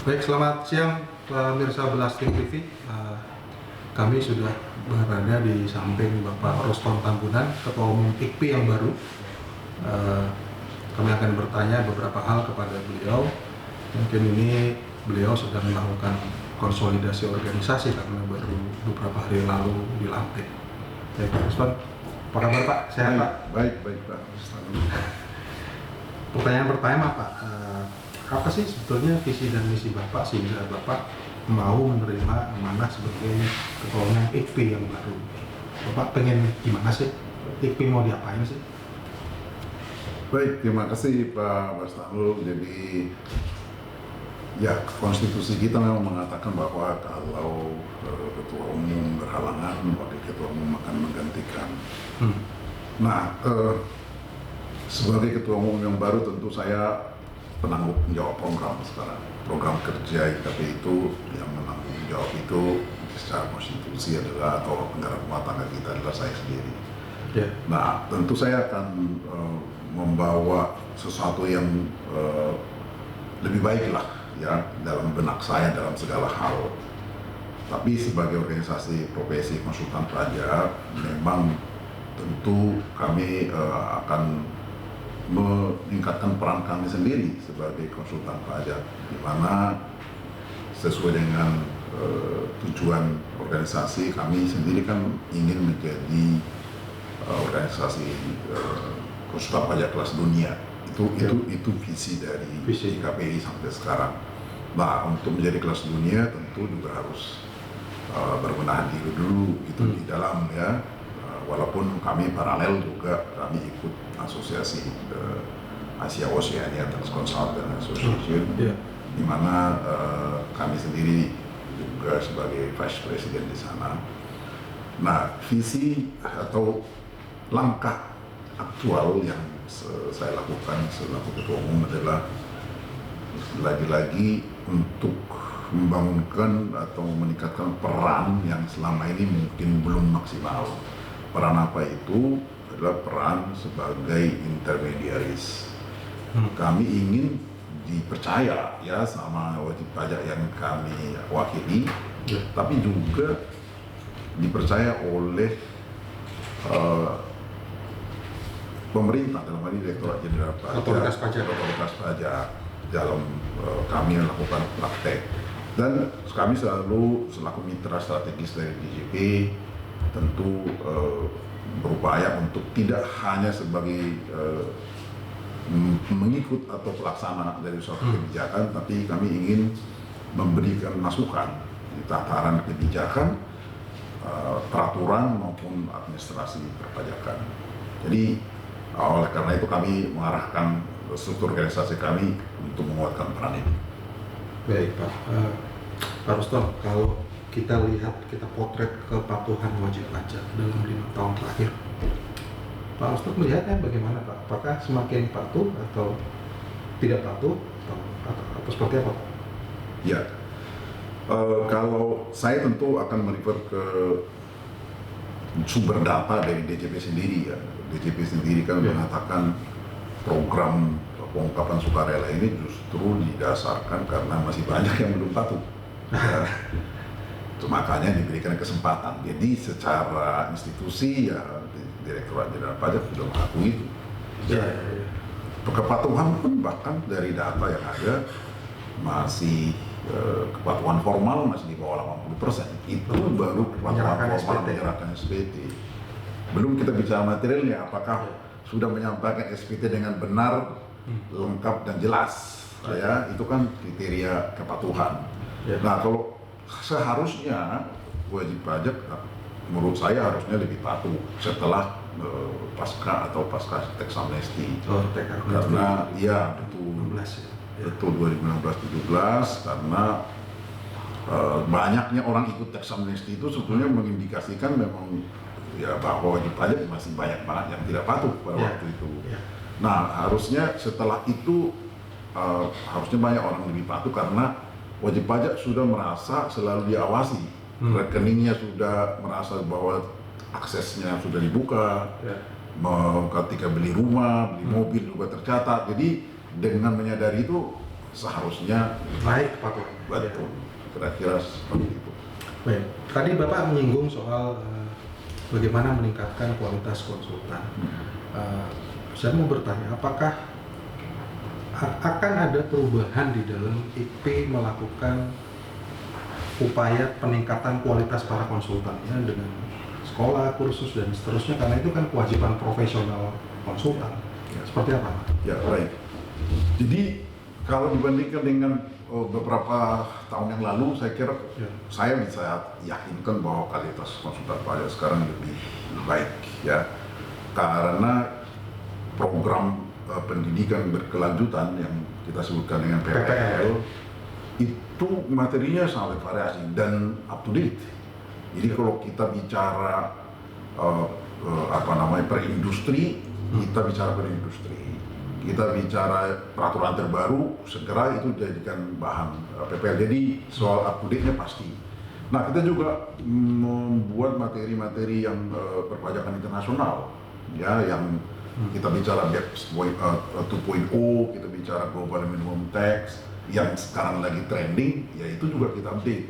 Baik, selamat siang pemirsa Belasting TV. Kami sudah berada di samping Bapak Roston Tambunan, Ketua Umum IKPI yang baru. Kami akan bertanya beberapa hal kepada beliau. Mungkin ini beliau sedang melakukan konsolidasi organisasi karena baru beberapa hari lalu dilantik. Baik, Pak Roston, apa kabar Pak? Sehat Pak? Baik Pak. Pertanyaan pertama Pak, apa sih sebetulnya visi dan misi Bapak sehingga Bapak mau menerima amanah sebagai Ketua Umum IKPI yang baru? Bapak pengen gimana sih? IKPI mau diapain sih? Baik, terima kasih Pak Bastanul. Jadi ya, konstitusi kita memang mengatakan bahwa kalau Ketua Umum berhalangan, Wakil Ketua Umum akan menggantikan. Nah, sebagai Ketua Umum yang baru tentu saya penanggung jawab program sekarang. Program kerja IKP itu yang menanggung jawab itu secara konstitusi adalah, atau negara rumah tangga kita adalah saya sendiri. Nah, tentu saya akan membawa sesuatu yang lebih baik lah ya dalam benak saya dalam segala hal. Tapi sebagai organisasi profesi konsultan pajak, memang tentu kami akan meningkatkan peran kami sendiri sebagai konsultan pajak, di mana sesuai dengan tujuan organisasi kami sendiri kan ingin menjadi organisasi konsultan pajak kelas dunia. Itu visi dari IKPI sampai sekarang. Nah, untuk menjadi kelas dunia tentu juga harus berbenah diri dulu itu di dalam ya. Walaupun kami paralel juga kami ikut asosiasi Asia Oceania Tax Consultant Association, di mana kami sendiri juga sebagai Vice President di sana. Nah, visi atau langkah aktual yang saya lakukan selaku Ketua Umum adalah lagi-lagi untuk membangunkan atau meningkatkan peran yang selama ini mungkin belum maksimal. Peran apa itu? Adalah peran sebagai intermediaris. Kami ingin dipercaya ya sama wajib pajak yang kami wakili, tapi juga dipercaya oleh pemerintah, dalam hal ini Direktorat Jenderal Pajak, Otoritas Pajak dalam kami melakukan praktek. Dan kami selalu selaku mitra strategis dari DJP tentu berupaya untuk tidak hanya sebagai mengikut atau pelaksana dari suatu kebijakan, tapi kami ingin memberikan masukan di tataran kebijakan, peraturan maupun administrasi perpajakan. Jadi oleh karena itu kami mengarahkan struktur organisasi kami untuk menguatkan peran ini. Baik Pak, Pak Roston, kalau kita lihat, kita potret kepatuhan wajib pajak dalam 5 tahun terakhir, Pak Roston melihatnya bagaimana Pak? Apakah semakin patuh atau tidak patuh atau seperti apa Pak? Ya, kalau saya tentu akan merefer ke sumber data dari DJP sendiri ya. DJP sendiri kan mengatakan program pengungkapan sukarela ini justru didasarkan karena masih banyak yang belum patuh. Ya. Makanya diberikan kesempatan. Jadi secara institusi ya Direktorat Jenderal Pajak sudah mengakui itu. Kepatuhan pun bahkan dari data yang ada masih kepatuhan formal masih di bawah 80%. Itu baru kepatuhan formal menyerahkan SPT. Belum kita bicara materialnya, apakah sudah menyampaikan SPT dengan benar, lengkap dan jelas. Ya, itu kan kriteria kepatuhan. Nah, kalau seharusnya wajib pajak menurut saya harusnya lebih patuh setelah pasca tax amnesty. Karena ya betul 2016-17 karena banyaknya orang ikut tax amnesty itu sebetulnya mengindikasikan memang ya bahwa wajib pajak masih banyak banget yang tidak patuh pada waktu itu. Nah, harusnya setelah itu harusnya banyak orang lebih patuh karena wajib pajak sudah merasa selalu diawasi, rekeningnya sudah merasa bahwa aksesnya sudah dibuka, ketika beli rumah, beli mobil juga tercatat. Jadi dengan menyadari itu seharusnya baik patuh. betul. Kira-kira seperti itu. Baik. Tadi Bapak menyinggung soal bagaimana meningkatkan kualitas konsultan. Saya mau bertanya, apakah akan ada perubahan di dalam IP melakukan upaya peningkatan kualitas para konsultannya dengan sekolah, kursus, dan seterusnya, karena itu kan kewajiban profesional konsultan. Seperti apa? Ya, baik. Jadi kalau dibandingkan dengan beberapa tahun yang lalu, saya kira saya bisa yakinkan bahwa kualitas konsultan pajak sekarang lebih baik, ya, karena program pendidikan berkelanjutan yang kita sebutkan dengan PPL itu materinya sangat variasi dan up to date. Jadi kalau kita bicara perindustri, kita bicara perindustri. Kita bicara peraturan terbaru, segera itu dijadikan bahan PPL. Jadi soal up to date-nya pasti. Nah, kita juga membuat materi-materi yang perpajakan internasional, ya, yang kita bicara BEPS 2.0, kita bicara Global Minimum Tax, yang sekarang lagi trending, ya itu juga kita update.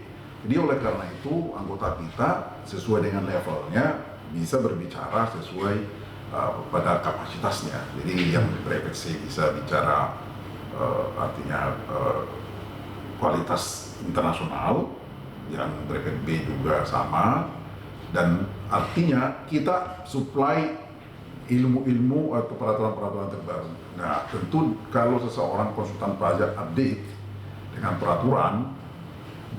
Jadi oleh karena itu anggota kita sesuai dengan levelnya bisa berbicara sesuai pada kapasitasnya. Jadi yang brevet C bisa bicara artinya kualitas internasional, yang brevet B juga sama, dan artinya kita supply ilmu-ilmu atau peraturan-peraturan terbaru. Nah, tentu kalau seseorang konsultan pajak update dengan peraturan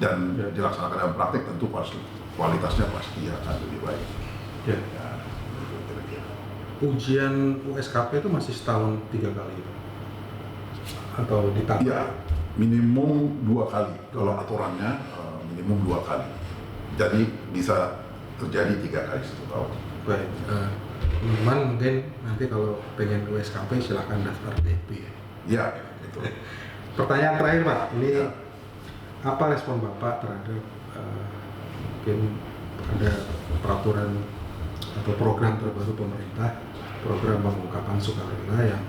dan dilaksanakan dalam praktik, tentu pasti kualitasnya pasti akan lebih baik. Ya. Itu kira-kira. Ujian USKP itu masih setahun 3 kali atau ditambah? Ya, minimum 2 kali. Kalau aturannya minimum 2 kali. Jadi bisa terjadi 3 kali 1 tahun. Baik. Teman mungkin nanti kalau pengen USKP silahkan daftar DP. Ya, itu. Pertanyaan terakhir Pak, ini Ya. apa respon Bapak terhadap mungkin ada peraturan atau program terbaru pemerintah, program pengungkapan sukarela yang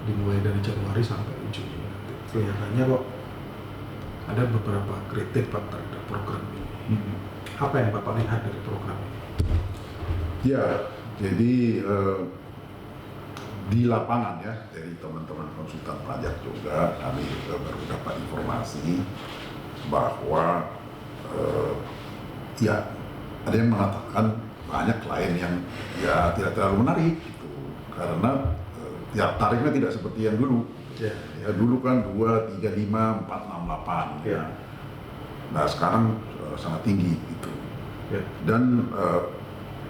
dimulai dari Januari sampai Juni nanti. Kelihatannya kok ada beberapa kritik Pak terhadap program ini. Apa yang Bapak lihat dari program ini? Ya, jadi di lapangan ya, dari teman-teman konsultan pajak juga kami baru dapat informasi bahwa ya ada yang mengatakan banyak klien yang ya tidak terlalu menarik gitu, karena ya tarifnya tidak seperti yang dulu. Ya, dulu kan 2, 3, 5, 4, 6, 8 ya. Nah sekarang sangat tinggi gitu. Ya. Dan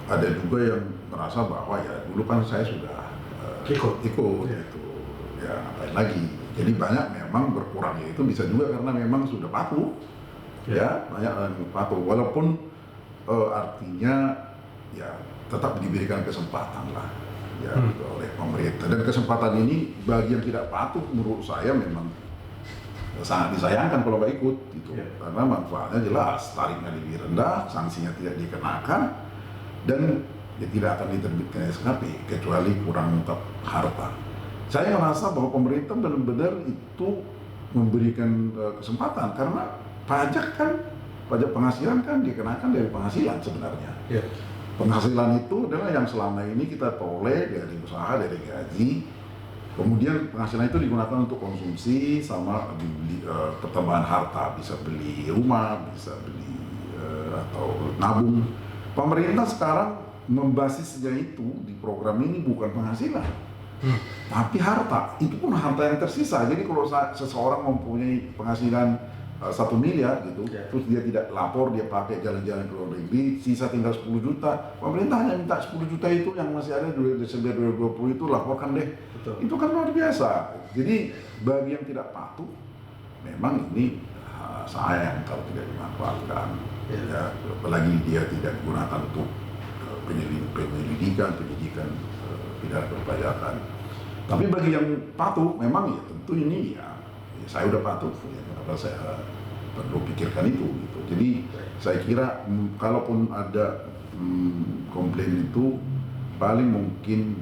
ada juga yang merasa bahwa ya dulu kan saya sudah ikut gitu, ya ngapain lagi. Jadi banyak memang berkurangnya itu bisa juga karena memang sudah patuh, ya banyak yang patuh. Walaupun artinya ya tetap diberikan kesempatan lah, ya oleh pemerintah. Dan kesempatan ini bagi yang tidak patuh menurut saya memang sangat disayangkan kalau nggak ikut gitu, karena manfaatnya jelas, tarifnya lebih rendah, sanksinya tidak dikenakan, dan ya tidak akan diterbitkan SKP kecuali kurang mengungkap harta. Saya merasa bahwa pemerintah benar-benar itu memberikan kesempatan, karena pajak penghasilan kan dikenakan dari penghasilan sebenarnya. Yeah. Penghasilan itu adalah yang selama ini kita peroleh dari usaha, dari gaji. Kemudian penghasilan itu digunakan untuk konsumsi sama pertambahan harta, bisa beli rumah, bisa beli atau nabung. Pemerintah sekarang membasisnya itu di program ini bukan penghasilan, tapi harta. Itu pun harta yang tersisa. Jadi kalau seseorang mempunyai penghasilan 1 miliar gitu, terus dia tidak lapor, dia pakai jalan-jalan ke luar negeri, sisa tinggal 10 juta. Pemerintah hanya minta 10 juta itu yang masih ada di Desember 2020 itu laporkan deh. Betul. Itu kan luar biasa. Jadi bagi yang tidak patuh, memang ini sayang kalau tidak dimanfaatkan. Ya, apalagi dia tidak digunakan untuk pendidikan pidana perpajakan. Tapi bagi yang patuh, memang ya tentu ini ya saya udah patuh, ya kenapa saya perlu pikirkan itu gitu. Jadi saya kira kalaupun ada komplain itu paling mungkin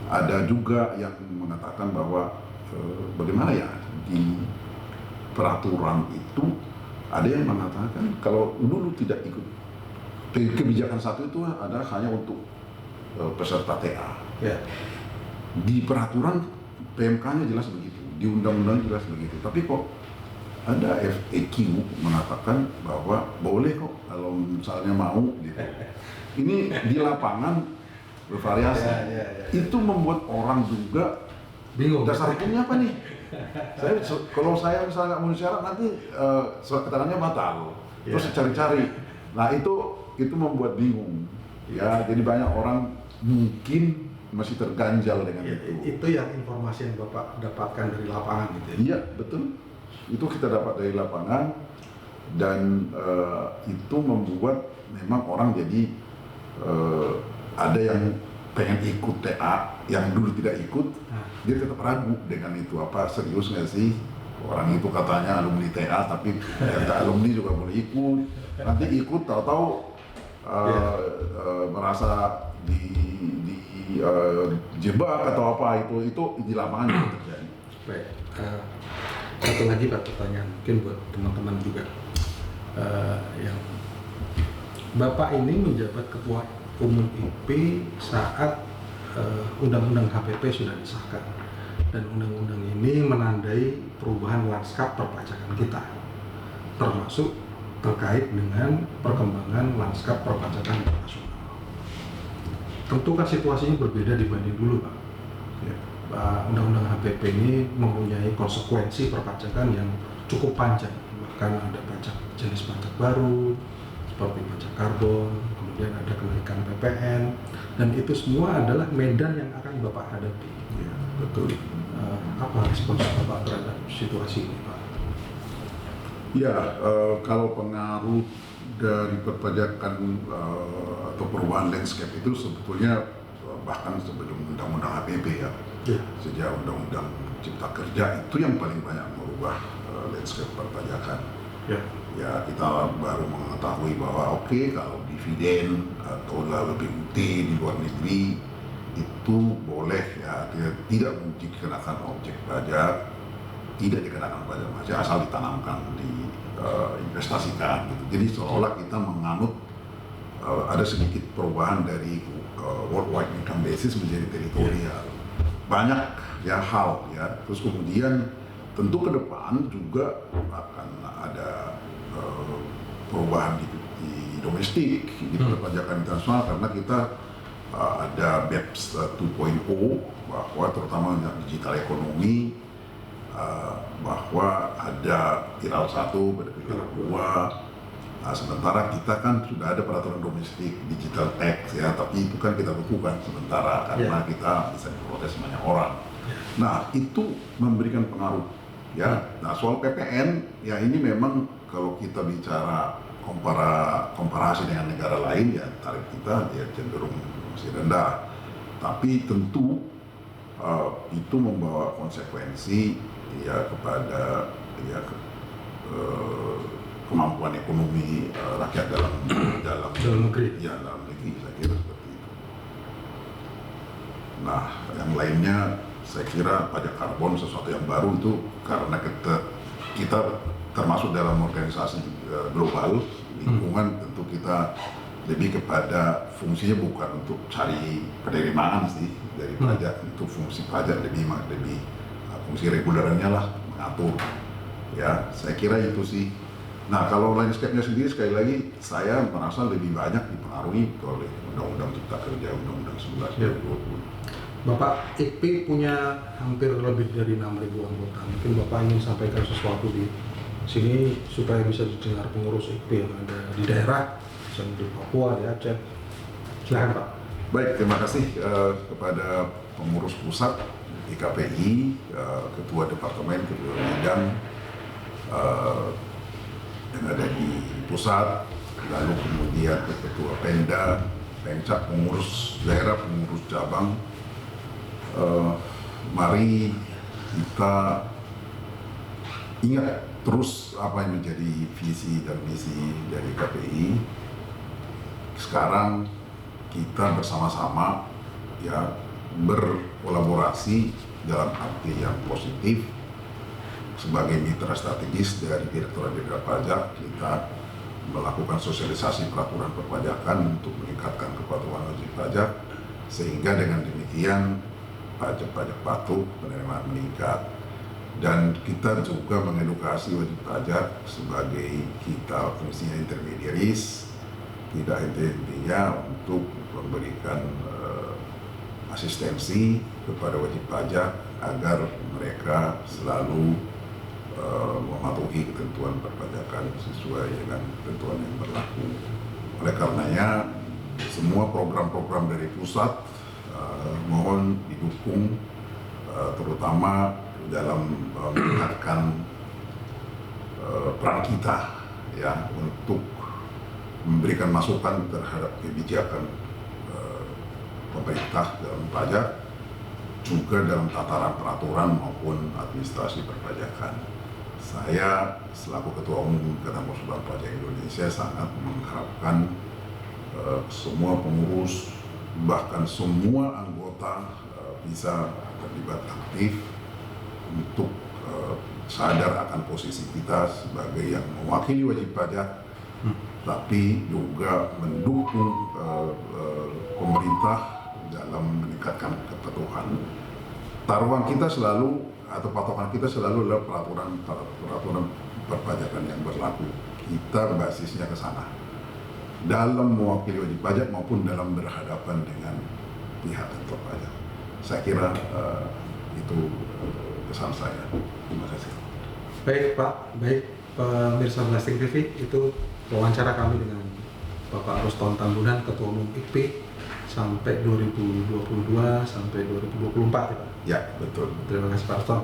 ada juga yang mengatakan bahwa bagaimana ya di peraturan itu ada yang mengatakan kalau dulu tidak ikut kebijakan satu itu adalah hanya untuk peserta TA. Ya. Di peraturan PMK-nya jelas begitu, di undang-undang jelas begitu. Tapi kok ada FAQ mengatakan bahwa boleh kok kalau misalnya mau gitu. Ini di lapangan bervariasi. Ya. Itu membuat orang juga Bingung. dasar hukumnya apa nih? Kalau saya misalnya nggak mau syarat nanti surat keterangannya batal. Terus cari-cari. Nah itu membuat bingung. Ya, jadi banyak orang mungkin masih terganjal dengan itu. Itu yang informasi yang Bapak dapatkan dari lapangan gitu ya? Iya, betul. Itu kita dapat dari lapangan dan itu membuat memang orang jadi ada yang pengen ikut TA yang dulu tidak ikut, dia tetap ragu dengan itu, apa serius nggak sih orang itu katanya alumni TA tapi ternyata alumni juga boleh ikut, nanti ikut tahu-tahu merasa jebak atau apa, itu di lapangan juga terjadi. Baik, satu lagi Pak pertanyaan mungkin buat teman-teman juga, yang Bapak ini menjabat Ketua Umum IP saat Undang-Undang HPP sudah disahkan, dan undang-undang ini menandai perubahan lanskap perpajakan kita, termasuk terkait dengan perkembangan lanskap perpajakan internasional. Tentu kan situasinya berbeda dibanding dulu Pak. Undang-undang HPP ini mempunyai konsekuensi perpajakan yang cukup panjang, bahkan ada jenis pajak baru seperti pajak karbon, kemudian ada kenaikan PPN, dan itu semua adalah medan yang akan Bapak hadapi. Ya, betul. Apa respons Bapak terhadap situasi ini Pak? Ya, kalau pengaruh dari perpajakan atau perubahan landscape itu sebetulnya bahkan sebelum undang-undang HPP ya. Sejak undang-undang Cipta Kerja itu yang paling banyak merubah landscape perpajakan. Ya kita baru mengetahui bahwa oke, kalau dividen atau BUT di luar negeri itu boleh ya, tidak dikenakan objek pajak, tidak dikenakan pajak asal ditanamkan, diinvestasikan gitu. Jadi seolah kita menganut ada sedikit perubahan dari worldwide income basis menjadi teritorial. Banyak ya hal ya. Terus kemudian tentu ke depan juga akan ada perubahan di domestik, di perpajakan internasional, karena kita ada BEPS 2.0 bahwa terutama digital ekonomi, bahwa ada pilar 1, ada pilar 2. Nah, sementara kita kan sudah ada peraturan domestik digital tax ya, tapi itu kan kita bukukan sementara karena kita bisa diprotes banyak orang. Nah, itu memberikan pengaruh ya. Nah, soal PPN ya, ini memang kalau kita bicara komparasi dengan negara lain ya, tarif kita ya cenderung masih rendah. Tapi tentu itu membawa konsekuensi ya kepada ya kemampuan ekonomi rakyat dalam negeri. Ya, dalam negeri, saya kira seperti itu. Nah, yang lainnya saya kira pajak karbon sesuatu yang baru itu karena kita termasuk dalam organisasi global lingkungan, tentu kita lebih kepada fungsinya bukan untuk cari penerimaan sih dari pajak, itu fungsi pajak lebih fungsi regulernya lah, mengatur ya, saya kira itu sih. Nah, kalau landscape-nya sendiri sekali lagi saya merasa lebih banyak dipengaruhi oleh Undang-Undang Cipta Kerja, Undang-Undang 11 2020. Bapak IKP punya hampir lebih dari 6.000 anggota. Mungkin Bapak ingin sampaikan sesuatu di sini supaya bisa didengar pengurus IKP yang ada di daerah, misalnya di Papua, di Aceh. Silakan Pak. Baik, terima kasih kepada pengurus pusat IKPI, ketua departemen, ketua bidang yang ada di pusat, lalu kemudian ketua Pemda, Pemcap, pengurus daerah, pengurus cabang. Mari kita ingat terus apa yang menjadi visi dan misi dari KPI. Sekarang kita bersama-sama ya berkolaborasi dalam arti yang positif sebagai mitra strategis dari Direktorat Jenderal Pajak. Kita melakukan sosialisasi peraturan perpajakan untuk meningkatkan kepatuhan wajib pajak, sehingga dengan demikian pajak-pajak patuh penerimaan meningkat. Dan kita juga mengedukasi wajib pajak sebagai kita fungsinya intermediaries, tidak henti-hentinya untuk memberikan asistensi kepada wajib pajak agar mereka selalu mematuhi ketentuan perpajakan sesuai dengan ketentuan yang berlaku. Oleh karenanya, semua program-program dari pusat mohon didukung, terutama dalam meningkatkan peran kita ya untuk memberikan masukan terhadap kebijakan pemerintah dalam pajak, juga dalam tataran peraturan maupun administrasi perpajakan. Saya selaku Ketua Umum Ikatan Konsultan Pajak Indonesia sangat mengharapkan semua pengurus, bahkan semua anggota bisa terlibat aktif untuk sadar akan posisi kita sebagai yang mewakili wajib pajak, tapi juga mendukung pemerintah dalam meningkatkan kepatuhan. Taruhan kita selalu atau patokan kita selalu adalah peraturan perpajakan yang berlaku. Kita basisnya ke sana dalam mewakili wajib pajak maupun dalam berhadapan dengan pihak kantor pajak. Saya kira itu pesan saya. Terima kasih. Baik Pak, baik pemirsa Blasting TV, itu wawancara kami dengan Bapak Ruston Tambunan, Ketua Umum IKP sampai 2022 sampai 2024 ya Pak. Ya, betul. Terima kasih Pak Ruston.